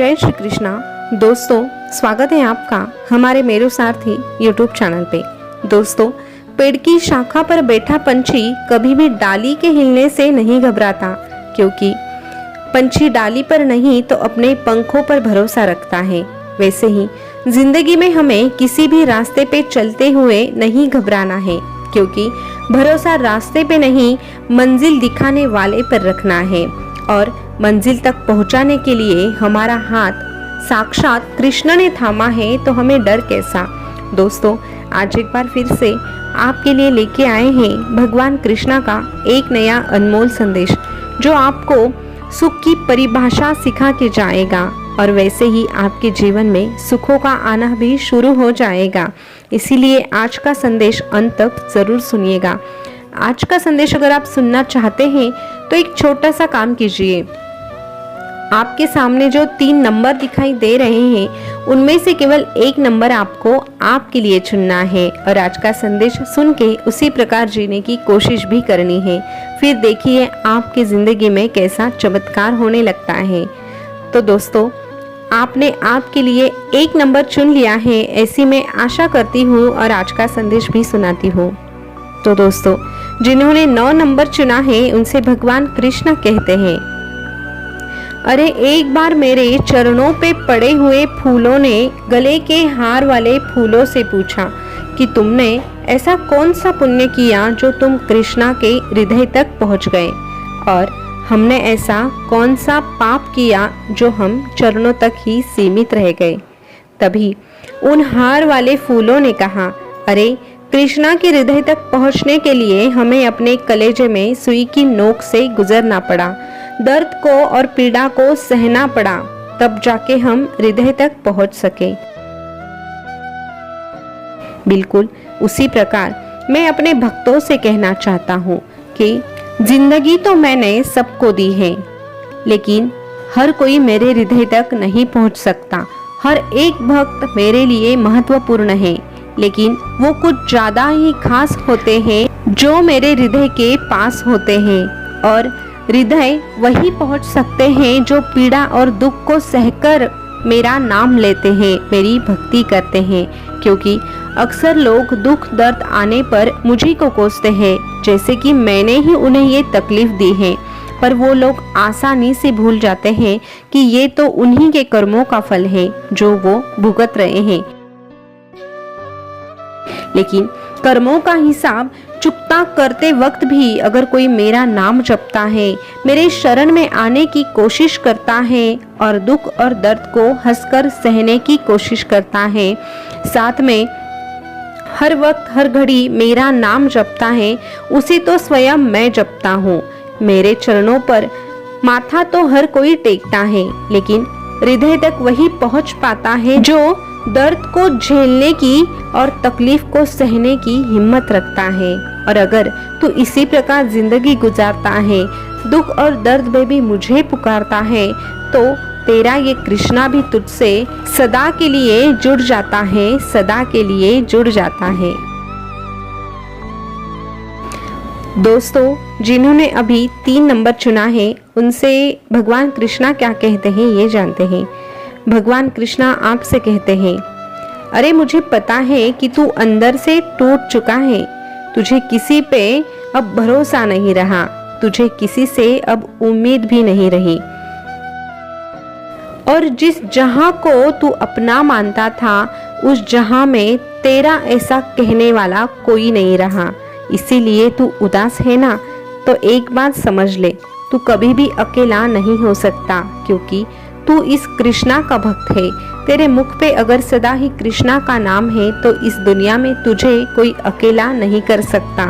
जय श्री कृष्णा। दोस्तों, स्वागत है आपका हमारे मेरू सारथी यूट्यूब चैनल पे। दोस्तों, पेड़ की शाखा पर बैठा पंछी कभी भी डाली के हिलने से नहीं घबराता, क्योंकि पंछी डाली पर नहीं तो अपने पंखों पर भरोसा रखता है। वैसे ही जिंदगी में हमें किसी भी रास्ते पे चलते हुए नहीं घबराना है, क्योंकि भरोसा रास्ते पे नहीं मंजिल दिखाने वाले पर रखना है। और मंजिल तक पहुंचाने के लिए हमारा हाथ साक्षात कृष्ण ने थामा है, तो हमें डर कैसा। दोस्तों, आज एक बार फिर से आपके लिए लेके आए हैं भगवान कृष्णा का एक नया अनमोल संदेश, जो आपको सुख की परिभाषा सिखा के जाएगा और वैसे ही आपके जीवन में सुखों का आना भी शुरू हो जाएगा। इसीलिए आज का संदेश अंत तक जरूर सुनिएगा। आज का संदेश अगर आप सुनना चाहते हैं तो एक छोटा सा काम कीजिए। आपके सामने जो 3 नंबर दिखाई दे रहे हैं, उनमें से केवल एक नंबर आपको आपके लिए चुनना है और आज का संदेश सुन के उसी प्रकार जीने की कोशिश भी करनी है। फिर देखिए आपकी जिंदगी में कैसा चमत्कार होने लगता है। तो दोस्तों, आपने आपके लिए एक नंबर चुन लिया है, ऐसी मैं आशा करती हूँ और आज का संदेश भी सुनाती हूँ। तो दोस्तों, जिन्होंने 9 नंबर चुना है, उनसे भगवान कृष्ण कहते हैं, अरे एक बार मेरे चरणों पे पड़े हुए फूलों ने गले के हार वाले फूलों से पूछा कि तुमने ऐसा कौन सा पुण्य किया जो तुम कृष्णा के हृदय तक पहुंच गए, और हमने ऐसा कौन सा पाप किया जो हम चरणों तक ही सीमित रह गए। तभी उन हार वाले फूलों ने कहा, अरे कृष्णा के हृदय तक पहुंचने के लिए हमें अपने कलेजे में सुई की नोक से गुजरना पड़ा, दर्द को और पीड़ा को सहना पड़ा, तब जाके हम हृदय तक पहुंच सके। बिल्कुल उसी प्रकार मैं अपने भक्तों से कहना चाहता हूँ कि जिंदगी तो मैंने सबको दी है, लेकिन हर कोई मेरे हृदय तक नहीं पहुंच सकता। हर एक भक्त मेरे लिए महत्वपूर्ण है, लेकिन वो कुछ ज्यादा ही खास होते हैं जो मेरे हृदय के पास होते हैं। और हृदय वही पहुंच सकते हैं जो पीड़ा और दुख को सहकर मेरा नाम लेते हैं, मेरी भक्ति करते हैं। क्योंकि अक्सर लोग दुख दर्द आने पर मुझी को कोसते हैं, जैसे कि मैंने ही उन्हें ये तकलीफ दी है, पर वो लोग आसानी से भूल जाते हैं कि ये तो उन्हीं के कर्मों का फल है जो वो भुगत रहे हैं। लेकिन कर्मों का हिसाब चुकता करते वक्त भी अगर कोई मेरा नाम जपता है, मेरे शरण में आने की कोशिश करता है और दुख और दर्द को हंसकर सहने की कोशिश करता है, साथ में हर वक्त हर घड़ी मेरा नाम जपता है, उसे तो स्वयं मैं जपता हूँ। मेरे चरणों पर माथा तो हर कोई टेकता है, लेकिन हृदय तक वही पहुँच पाता है जो दर्द को झेलने की और तकलीफ को सहने की हिम्मत रखता है। और अगर तू इसी प्रकार जिंदगी गुजारता है, दुख और दर्द में भी मुझे पुकारता है, तो तेरा ये कृष्णा भी तुझसे सदा के लिए जुड़ जाता है, सदा के लिए जुड़ जाता है। दोस्तों, जिन्होंने अभी 3 नंबर चुना है, उनसे भगवान कृष्णा क्या कहते हैं ये जानते हैं। भगवान कृष्णा आपसे कहते हैं, अरे मुझे पता है कि तू अंदर से टूट चुका है, तुझे किसी पे अब भरोसा नहीं रहा, तुझे किसी से अब उम्मीद भी नहीं रही, और जिस जहां को तू अपना मानता था, उस जहां में तेरा ऐसा कहने वाला कोई नहीं रहा। इसीलिए तू उदास है ना, तो एक बात समझ ले, तू कभी भी अकेला नहीं हो सकता, क्योंकि तू इस कृष्णा का भक्त है। तेरे मुख पे अगर सदा ही कृष्णा का नाम है, तो इस दुनिया में तुझे कोई अकेला नहीं कर सकता।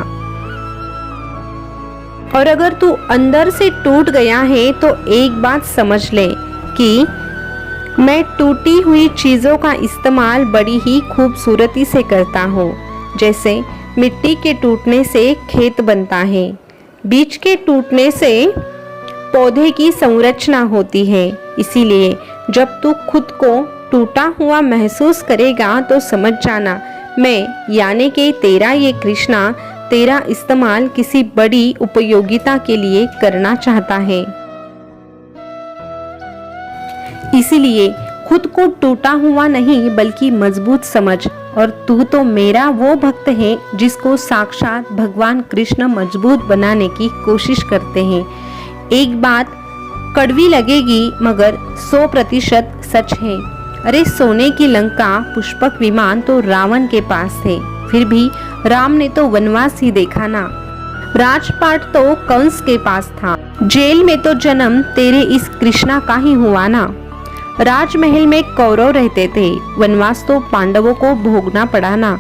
और अगर तू अंदर से टूट गया है, तो एक बात समझ ले कि मैं टूटी हुई चीजों का इस्तेमाल बड़ी ही खूबसूरती से करता हूँ। जैसे मिट्टी के टूटने से खेत बनता है, बीज के टूटने से पौधे की संरचना होती है। इसीलिए जब तू खुद को टूटा हुआ महसूस करेगा, तो समझ जाना मैं यानी कि तेरा ये कृष्णा तेरा इस्तेमाल किसी बड़ी उपयोगिता के लिए करना चाहता है। इसीलिए खुद को टूटा हुआ नहीं बल्कि मजबूत समझ, और तू तो मेरा वो भक्त है जिसको साक्षात भगवान कृष्ण मजबूत बनाने की कोशिश करते हैं। एक बात कड़वी लगेगी मगर 100% सच है। अरे सोने की लंका पुष्पक विमान तो रावण के पास थे, फिर भी राम ने तो वनवास ही देखा ना। राजपाट तो कंस के पास था, जेल में तो जन्म तेरे इस कृष्णा का ही हुआ ना। राजमहल में कौरव रहते थे, वनवास तो पांडवों को भोगना पड़ा ना।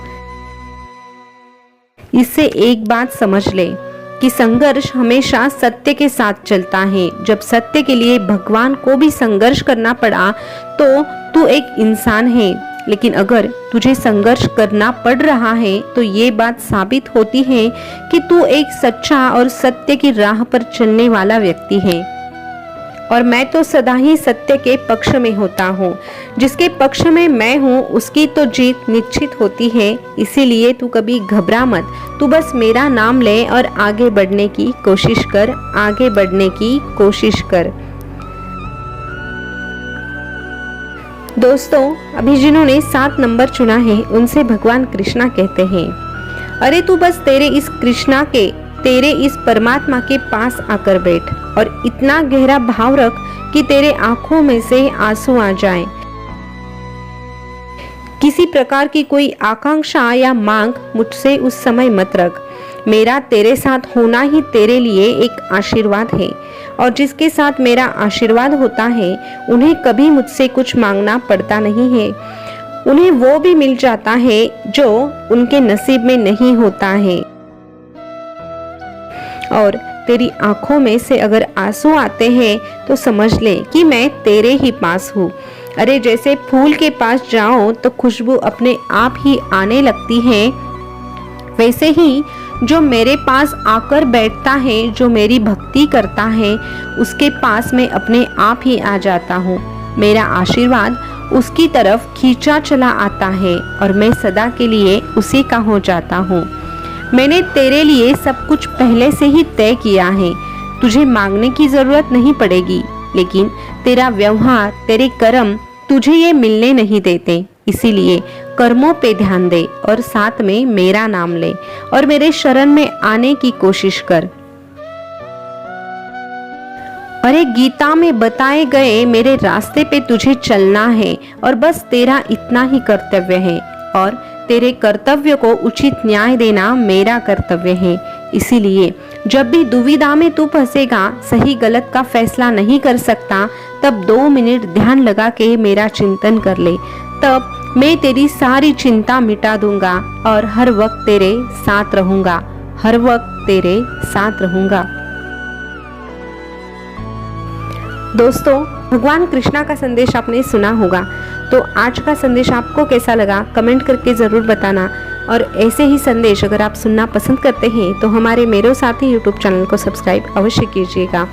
इससे एक बात समझ ले कि संघर्ष हमेशा सत्य के साथ चलता है। जब सत्य के लिए भगवान को भी संघर्ष करना पड़ा तो तू एक इंसान है, लेकिन अगर तुझे संघर्ष करना पड़ रहा है तो ये बात साबित होती है कि तू एक सच्चा और सत्य की राह पर चलने वाला व्यक्ति है। और मैं तो सदा ही सत्य के पक्ष में होता हूँ। जिसके पक्ष में मैं हूँ उसकी तो जीत निश्चित होती है। इसीलिए तू कभी घबरा मत, तू बस मेरा नाम ले और आगे बढ़ने की कोशिश कर, आगे बढ़ने की कोशिश कर। दोस्तों, अभी जिन्होंने 7 नंबर चुना है उनसे भगवान कृष्णा कहते हैं, अरे तू बस तेरे इस परमात्मा के पास आकर बैठ और इतना गहरा भाव रख कि तेरे आंखों में से आंसू आ जाएं। किसी प्रकार की कोई आकांक्षा या मांग मुझसे उस समय मत रख। मेरा तेरे साथ होना ही तेरे लिए एक आशीर्वाद है, और जिसके साथ मेरा आशीर्वाद होता है उन्हें कभी मुझसे कुछ मांगना पड़ता नहीं है। उन्हें वो भी मिल जाता है जो उनके नसीब में नहीं होता है। और तेरी आंखों में से अगर आंसू आते हैं तो समझ ले कि मैं तेरे ही पास हूँ। अरे जैसे फूल के पास जाओ तो खुशबू अपने आप ही आने लगती है, वैसे ही जो मेरे पास आकर बैठता है, जो मेरी भक्ति करता है, उसके पास मैं अपने आप ही आ जाता हूँ। मेरा आशीर्वाद उसकी तरफ खींचा चला आता है और मैं सदा के लिए उसी का हो जाता हूँ। मैंने तेरे लिए सब कुछ पहले से ही तय किया है, तुझे मांगने की जरूरत नहीं पड़ेगी, लेकिन तेरा व्यवहार, तेरे कर्म तुझे ये मिलने नहीं देते। इसीलिए कर्मों पे ध्यान दे और साथ में मेरा नाम ले और मेरे शरण में आने की कोशिश कर। अरे गीता में बताए गए मेरे रास्ते पे तुझे चलना है और बस तेरा इतना ही कर्तव्य है, और तेरे कर्तव्य को उचित न्याय देना मेरा कर्तव्य है। इसीलिए जब भी दुविधा में तू फंसेगा, सही गलत का फैसला नहीं कर सकता, तब 2 मिनट ध्यान लगा के मेरा चिंतन कर ले। तब मैं तेरी सारी चिंता मिटा दूंगा और हर वक्त तेरे साथ रहूंगा, हर वक्त तेरे साथ रहूंगा। दोस्तों, भगवान कृष्णा का संदेश आपने सुना होगा, तो आज का संदेश आपको कैसा लगा कमेंट करके ज़रूर बताना। और ऐसे ही संदेश अगर आप सुनना पसंद करते हैं तो हमारे मेरे साथी यूट्यूब चैनल को सब्सक्राइब अवश्य कीजिएगा।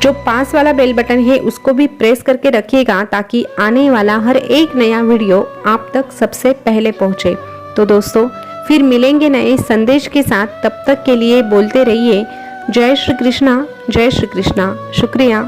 जो पास वाला बेल बटन है उसको भी प्रेस करके रखिएगा ताकि आने वाला हर एक नया वीडियो आप तक सबसे पहले पहुंचे। तो दोस्तों, फिर मिलेंगे नए संदेश के साथ। तब तक के लिए बोलते रहिए जय श्री कृष्णा, जय श्री कृष्णा। शुक्रिया।